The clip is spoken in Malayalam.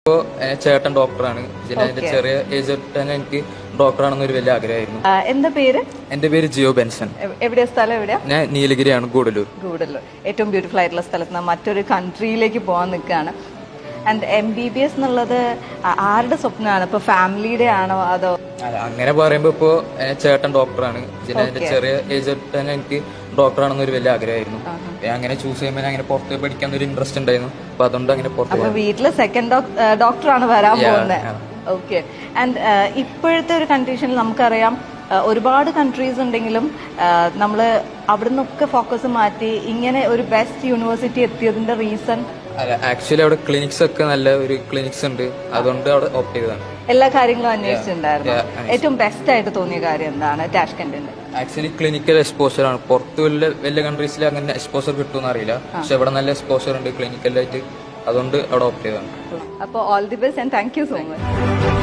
ഇപ്പോൾ ചേട്ടൻ ഡോക്ടറാണ്. പിന്നെ എന്റെ ചെറിയ ഏജ് തന്നെ എനിക്ക് ഡോക്ടറാണെന്നൊരു വലിയ ആഗ്രഹമായിരുന്നു. എന്താ പേര്? എന്റെ പേര് ജിയോ ബെൻസൺ. എവിടെയാ സ്ഥലം? എവിടെയാ? ഞാൻ നീലഗിരിയാണ്, ഗൂഡല്ലൂർ. ഏറ്റവും ബ്യൂട്ടിഫുൾ ആയിട്ടുള്ള സ്ഥലത്ത് നിന്ന് മറ്റൊരു കൺട്രിയിലേക്ക് പോകാൻ നിൽക്കുകയാണ്. ആൻഡ് MBBS എന്നുള്ളത് ആരുടെ സ്വപ്നമാണ്? ഇപ്പൊ ഫാമിലിയുടെ ആണോ അതോ? അങ്ങനെ പറയുമ്പോ ഇപ്പോ ചേട്ടൻ ഡോക്ടറാണ്. പിന്നെ എന്റെ ചെറിയ ഏജ് തന്നെ എനിക്ക് ഡോക്ടറാണെന്നൊരു വലിയ ആഗ്രഹമായിരുന്നു. അങ്ങനെ ചൂസ് ചെയ്യുമ്പോൾ അങ്ങനെ പുറത്ത് പഠിക്കാൻ ഒരു ഇൻട്രസ്റ്റ് ഉണ്ടായിരുന്നു. അപ്പൊ അതുകൊണ്ട് അങ്ങനെ പുറത്ത്. വീട്ടില് സെക്കൻഡ് ഡോക്ടറാണ് വരാൻ പോകുന്നത്. ഓക്കെ. ആൻഡ് ഇപ്പോഴത്തെ ഒരു കണ്ടീഷനിൽ നമുക്കറിയാം ഒരുപാട് കൺട്രീസ് ഉണ്ടെങ്കിലും നമ്മൾ അവിടെ നിന്നൊക്കെ ഫോക്കസ് മാറ്റി ഇങ്ങനെ ഒരു ബെസ്റ്റ് യൂണിവേഴ്സിറ്റി എത്തിയതിന്റെ റീസൺ? ആക്ച്വലി അവിടെ ക്ലിനിക്സ് ഒക്കെ നല്ല ഒരു ക്ലിനിക്സ് ഉണ്ട്, അതുകൊണ്ട് അവിടെ ഓപ്റ്റ് ചെയ്തതാണ്. എല്ലാ കാര്യങ്ങളും അന്വേഷിച്ചിട്ടുണ്ടായിരുന്നു. ഏറ്റവും ബെസ്റ്റ് ആയിട്ട് തോന്നിയ കാര്യം എന്താണ് ടാഷ്കെന്റിന്റെ? ആക്ച്വലി ക്ലിനിക്കൽ എക്സ്പോഷർ ആണ്. പുറത്ത് വലിയ കൺട്രീസിൽ അങ്ങനെ എക്സ്പോഷർ കിട്ടുമെന്ന് അറിയില്ല, പക്ഷെ ഇവിടെ നല്ല എക്സ്പോഷർ ഉണ്ട് ക്ലിനിക്കലായിട്ട്, അതുകൊണ്ട് അവിടെ ഓപ്റ്റ് ചെയ്തതാണ്. അപ്പോൾ all the best and thank you so much.